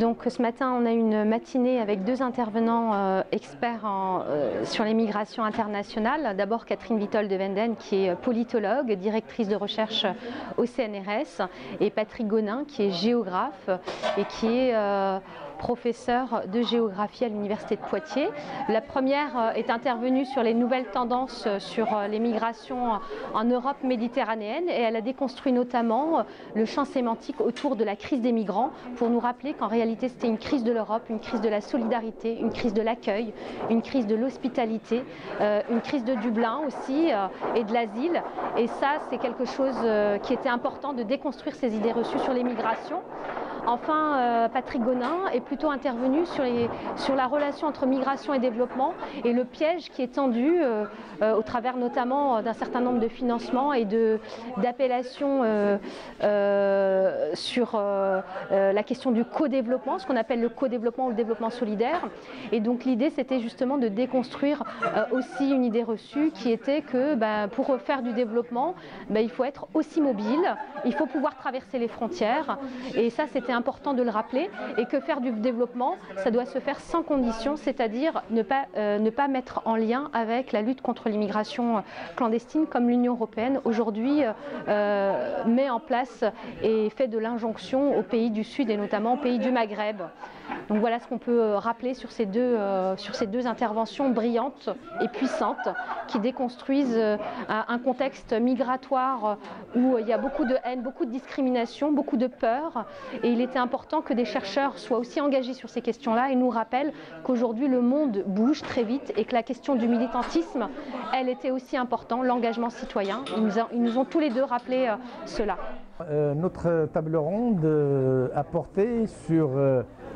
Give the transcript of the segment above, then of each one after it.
Donc ce matin, on a une matinée avec deux intervenants experts sur les migrations internationales. D'abord Catherine Witold de Wenden, qui est politologue, directrice de recherche au CNRS, et Patrick Gonin, qui est géographe et qui est professeur de géographie à l'Université de Poitiers. La première est intervenue sur les nouvelles tendances sur les migrations en Europe méditerranéenne, et elle a déconstruit notamment le champ sémantique autour de la crise des migrants pour nous rappeler qu'en réalité c'était une crise de l'Europe, une crise de la solidarité, une crise de l'accueil, une crise de l'hospitalité, une crise de Dublin aussi et de l'asile. Et ça, c'est quelque chose qui était important, de déconstruire ces idées reçues sur les migrations. Enfin, Patrick Gonin est plutôt intervenu sur la relation entre migration et développement et le piège qui est tendu au travers notamment d'un certain nombre de financements et d'appellations sur la question du co-développement, ce qu'on appelle le co-développement ou le développement solidaire. Et donc l'idée, c'était justement de déconstruire aussi une idée reçue qui était que pour faire du développement, il faut être aussi mobile, il faut pouvoir traverser les frontières, et ça c'était important de le rappeler, et que faire du développement, ça doit se faire sans condition, c'est-à-dire ne pas mettre en lien avec la lutte contre l'immigration clandestine, comme l'Union européenne aujourd'hui met en place et fait de l'injonction aux pays du Sud et notamment aux pays du Maghreb. Donc voilà ce qu'on peut rappeler sur ces deux interventions brillantes et puissantes qui déconstruisent un contexte migratoire où il y a beaucoup de haine, beaucoup de discrimination, beaucoup de peur, et il était important que des chercheurs soient aussi engagés sur ces questions-là et nous rappellent qu'aujourd'hui le monde bouge très vite et que la question du militantisme, elle était aussi importante, l'engagement citoyen. Ils nous ont tous les deux rappelé cela. Notre table ronde a porté sur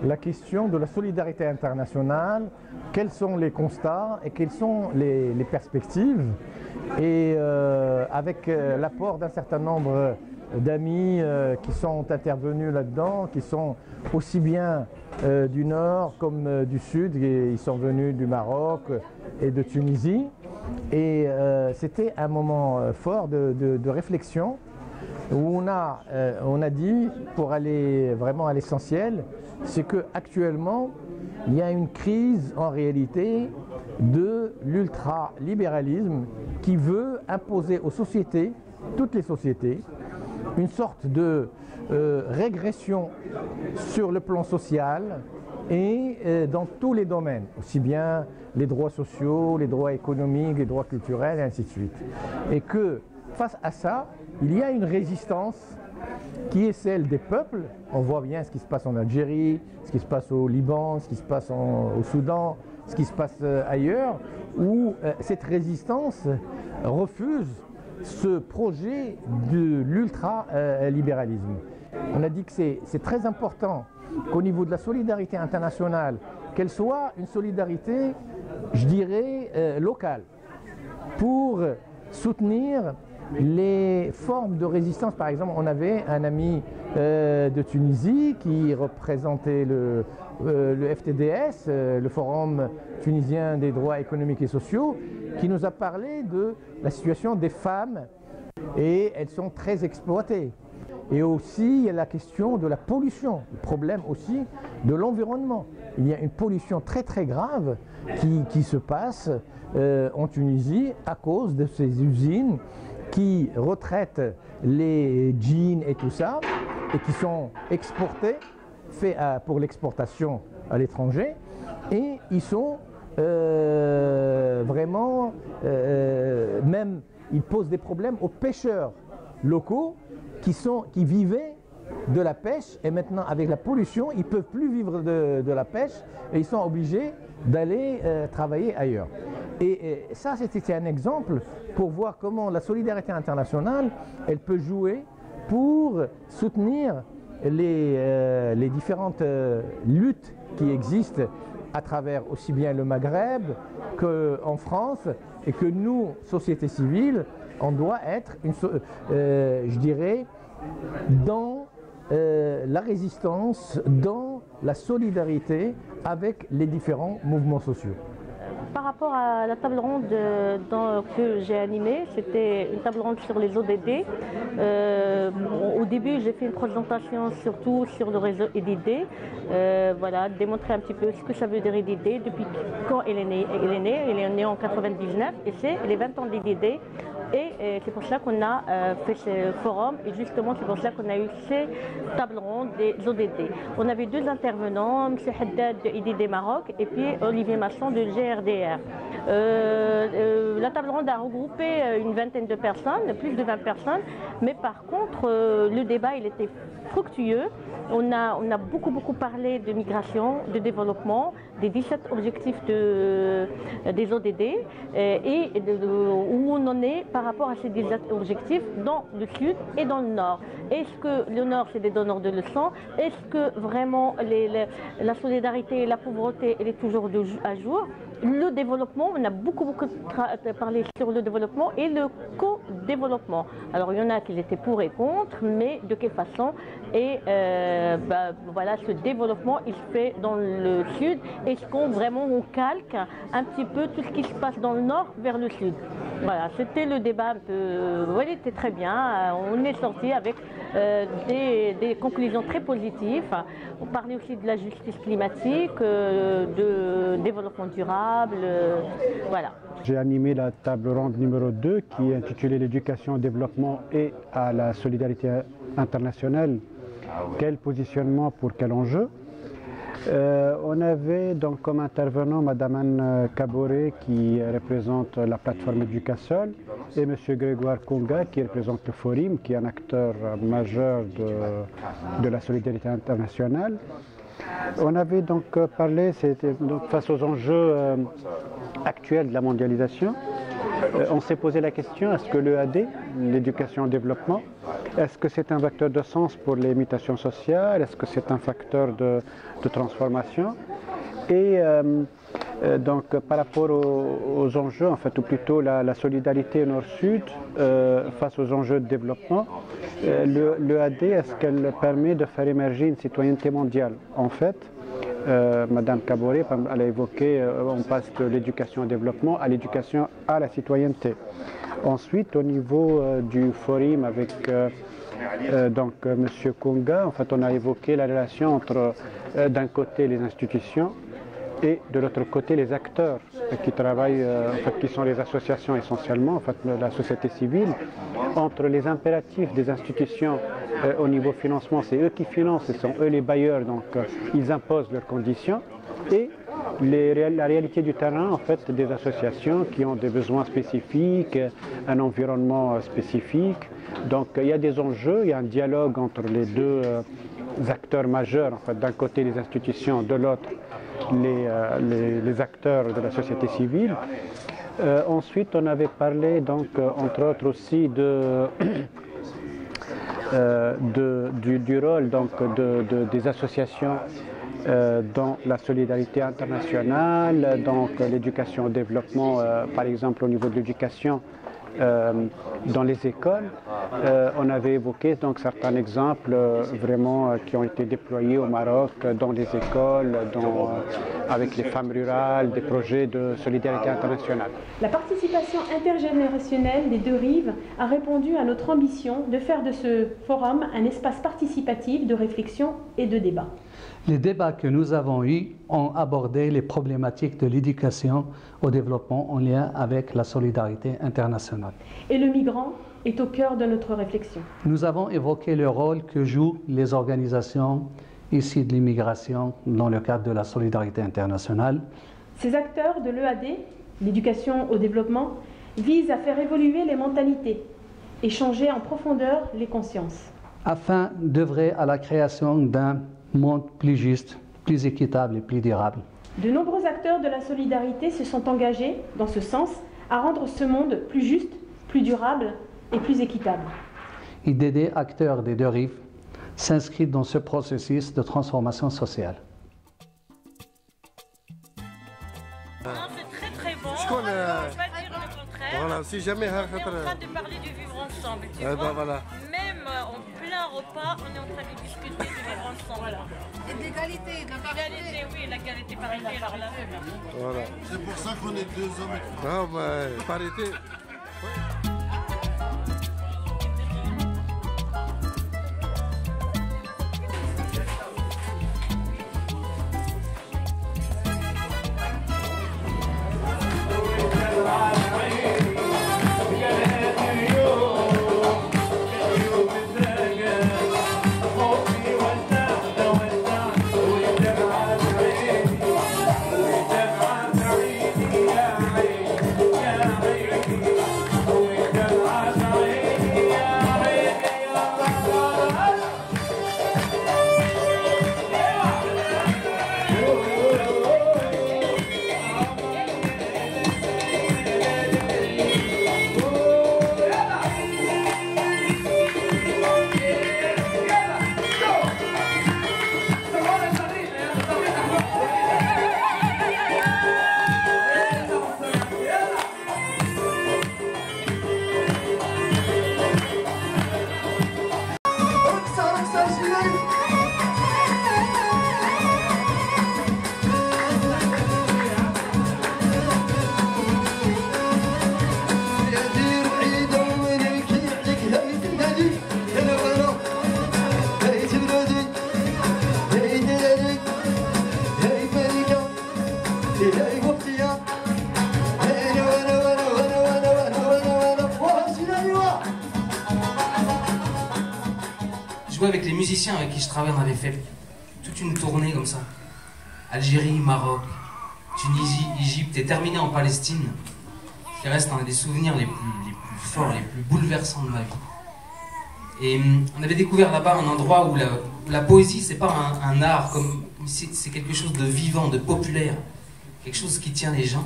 la question de la solidarité internationale, quels sont les constats et quelles sont les perspectives, et avec l'apport d'un certain nombre d'amis qui sont intervenus là-dedans, qui sont aussi bien du Nord comme du Sud, et ils sont venus du Maroc et de Tunisie, et c'était un moment fort de réflexion où on a dit, pour aller vraiment à l'essentiel, c'est qu'actuellement il y a une crise en réalité de l'ultralibéralisme qui veut imposer aux sociétés, toutes les sociétés, une sorte de régression sur le plan social et dans tous les domaines, aussi bien les droits sociaux, les droits économiques, les droits culturels, et ainsi de suite. Et que face à ça, il y a une résistance qui est celle des peuples. On voit bien ce qui se passe en Algérie, ce qui se passe au Liban, ce qui se passe au Soudan, ce qui se passe ailleurs, où cette résistance refuse ce projet de l'ultralibéralisme. On a dit que c'est très important qu'au niveau de la solidarité internationale, qu'elle soit une solidarité, je dirais, locale, pour soutenir les formes de résistance. Par exemple, on avait un ami de Tunisie qui représentait le FTDS, le Forum tunisien des droits économiques et sociaux, qui nous a parlé de la situation des femmes, et elles sont très exploitées. Et aussi, il y a la question de la pollution, le problème aussi de l'environnement. Il y a une pollution très très grave qui se passe en Tunisie à cause de ces usines qui retraitent les jeans et tout ça, et qui sont exportés, faits pour l'exportation à l'étranger, et ils sont vraiment, même ils posent des problèmes aux pêcheurs locaux qui vivaient de la pêche, et maintenant avec la pollution ils ne peuvent plus vivre de la pêche et ils sont obligés d'aller travailler ailleurs. Et ça, c'était un exemple pour voir comment la solidarité internationale, elle peut jouer pour soutenir les différentes luttes qui existent à travers aussi bien le Maghreb qu'en France, et que nous, société civile, on doit être, je dirais, dans la résistance, dans la solidarité avec les différents mouvements sociaux. Par rapport à la table ronde que j'ai animée, c'était une table ronde sur les ODD. Au début, j'ai fait une présentation surtout sur le réseau EDD, voilà, démontrer un petit peu ce que ça veut dire EDD, depuis quand elle est née. Elle est née en 99 et c'est les 20 ans d'EDD. Et c'est pour ça qu'on a fait ce forum et justement c'est pour ça qu'on a eu ces tables rondes des ODD. On avait deux intervenants, M. Haddad de IDD Maroc et puis Olivier Masson de GRDR. La table ronde a regroupé une vingtaine de personnes, plus de 20 personnes, mais par contre le débat il était fructueux. On a beaucoup parlé de migration, de développement, des 17 objectifs des ODD et où on en est par rapport à ces 17 objectifs dans le sud et dans le nord. Est-ce que le nord c'est des donneurs de leçons? Est-ce que vraiment la solidarité et la pauvreté elle est toujours à jour? Le développement, on a beaucoup parlé sur le développement et le co-développement. Alors il y en a qui étaient pour et contre, mais de quelle façon? Et voilà, ce développement il se fait dans le sud. Est-ce qu'on vraiment on calque un petit peu tout ce qui se passe dans le nord vers le sud? Voilà, c'était le débat un peu. Oui, il était très bien. On est sorti avec des conclusions très positives. On parlait aussi de la justice climatique, de développement durable. Voilà. J'ai animé la table ronde numéro 2 qui est intitulée l'éducation au développement et à la solidarité internationale. Quel positionnement pour quel enjeu? On avait donc comme intervenant Madame Anne Kaboré qui représente la plateforme Educasol et M. Grégoire Konga qui représente le Forum, qui est un acteur majeur de la solidarité internationale. On avait donc parlé, face aux enjeux actuels de la mondialisation, on s'est posé la question, est-ce que l'EAD, l'éducation au développement, est-ce que c'est un vecteur de sens pour les mutations sociales? Est-ce que c'est un facteur de transformation? Et donc par rapport aux enjeux, en fait, ou plutôt la solidarité nord-sud face aux enjeux de développement, l'EAD, est-ce qu'elle permet de faire émerger une citoyenneté mondiale? En fait, Madame Kaboré, elle a évoqué, on passe de l'éducation au développement à l'éducation à la citoyenneté. Ensuite, au niveau du forum avec M. Konga, en fait, on a évoqué la relation entre d'un côté les institutions et de l'autre côté les acteurs qui travaillent, en fait, qui sont les associations essentiellement, en fait, la société civile, entre les impératifs des institutions au niveau financement, c'est eux qui financent, ce sont eux les bailleurs, donc ils imposent leurs conditions, et la réalité du terrain, en fait, des associations qui ont des besoins spécifiques, un environnement spécifique. Donc il y a des enjeux, il y a un dialogue entre les deux acteurs majeurs, en fait, d'un côté les institutions, de l'autre les acteurs de la société civile. Ensuite, on avait parlé, donc, entre autres aussi du rôle donc, des associations dans la solidarité internationale, donc l'éducation au développement, par exemple au niveau de l'éducation dans les écoles. On avait évoqué donc certains exemples vraiment qui ont été déployés au Maroc dans les écoles, avec les femmes rurales, des projets de solidarité internationale. La participation intergénérationnelle des deux rives a répondu à notre ambition de faire de ce forum un espace participatif de réflexion et de débat. Les débats que nous avons eus ont abordé les problématiques de l'éducation au développement en lien avec la solidarité internationale. Et le migrant est au cœur de notre réflexion. Nous avons évoqué le rôle que jouent les organisations issues de l'immigration dans le cadre de la solidarité internationale. Ces acteurs de l'EAD, l'éducation au développement, visent à faire évoluer les mentalités et changer en profondeur les consciences. Afin d'œuvrer à la création d'un monde plus juste, plus équitable et plus durable. De nombreux acteurs de la solidarité se sont engagés, dans ce sens, à rendre ce monde plus juste, plus durable et plus équitable. IDD, acteurs des deux rives, s'inscrit dans ce processus de transformation sociale. Non, c'est très très bon, on ne peut pas dire le contraire. Voilà, si jamais on est en train de parler du vivre ensemble, tu vois. Voilà. Même en plein repos. pas, on est en train de discuter de vivre ensemble. Voilà. Et d'égalité, de parité. Oui, l'égalité, parité, alors là. Voilà. C'est pour ça qu'on est 2 hommes et 3. Non, mais parité. Jouer avec les musiciens avec qui je travaille, on avait fait toute une tournée comme ça. Algérie, Maroc, Tunisie, Égypte et terminé en Palestine, qui reste un des souvenirs les plus forts, les plus bouleversants de ma vie. Et on avait découvert là-bas un endroit où la poésie, c'est pas un art, c'est quelque chose de vivant, de populaire, quelque chose qui tient les gens.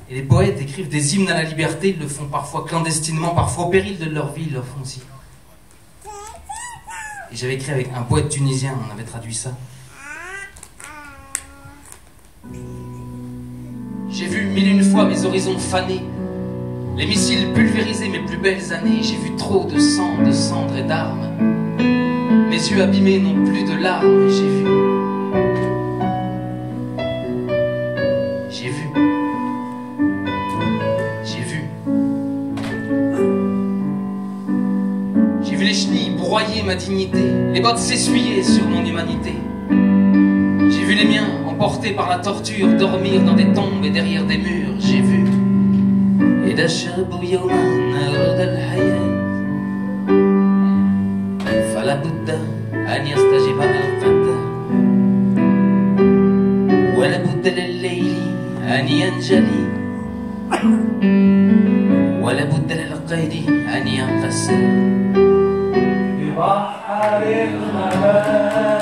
Et les poètes écrivent des hymnes à la liberté, ils le font parfois clandestinement, parfois au péril de leur vie, ils le font aussi. Et j'avais écrit avec un poète tunisien, on avait traduit ça. J'ai vu 1001 fois mes horizons fanés, les missiles pulvérisés mes plus belles années. J'ai vu trop de sang, de cendres et d'armes. Mes yeux abîmés n'ont plus de larmes. J'ai vu. J'ai vu. J'ai vu. J'ai vu les chenilles broyer ma dignité, les bottes s'essuyer sur mon humanité. J'ai vu les miens, emportés par la torture, dormir dans des tombes et derrière des murs. J'ai vu. إذا شربوا يوما أراد الحياة فلا بد أن يستجيب القدر ولا بد لليل أن ينجلي ولا بد للقيد أن ينقسم ببحر الغمام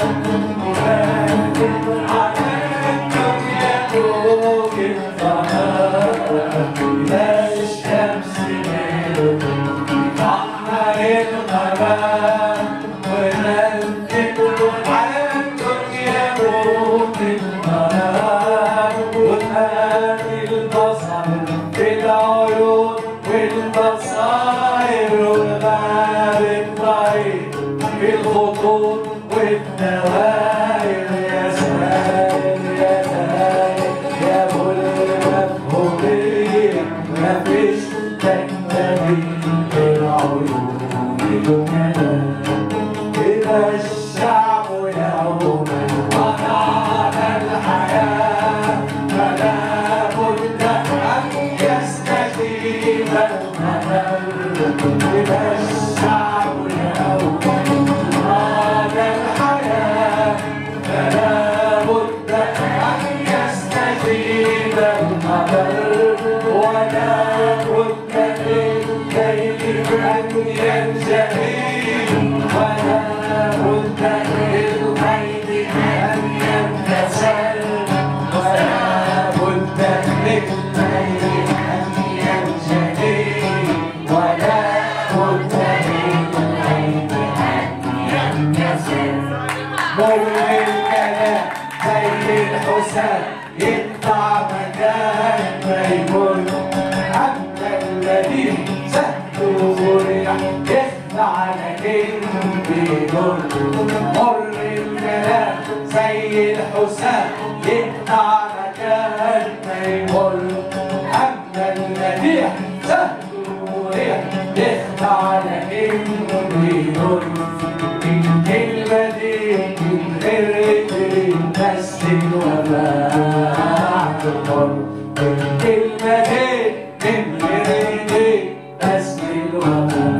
الذي سهله مريح يخلع لكن بيض مر الكلام زي الحسام يقطع مكان ما يمر أما المديح سهل وريح يخدع لكنه بيضر الكلمة دي من غير ايدين بس الوباء تضر الكلمة دي من غير ايدين بس الوباء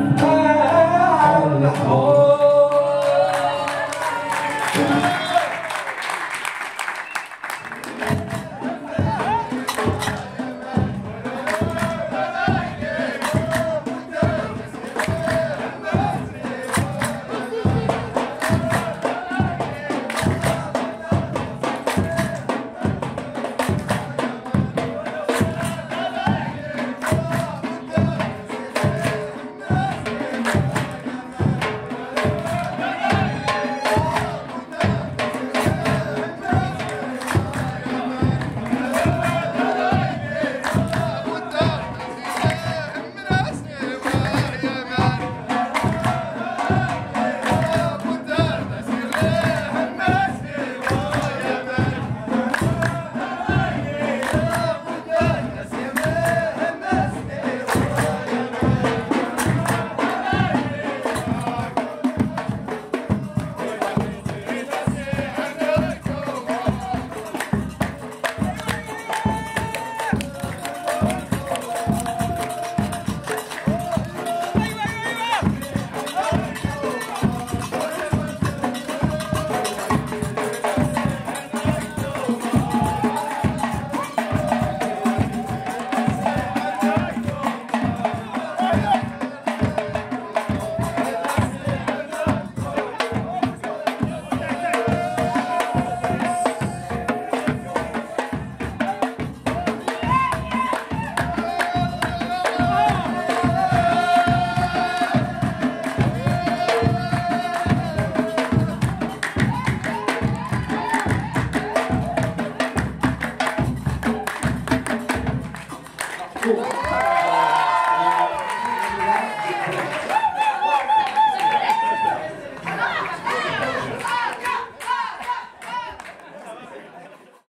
Cool.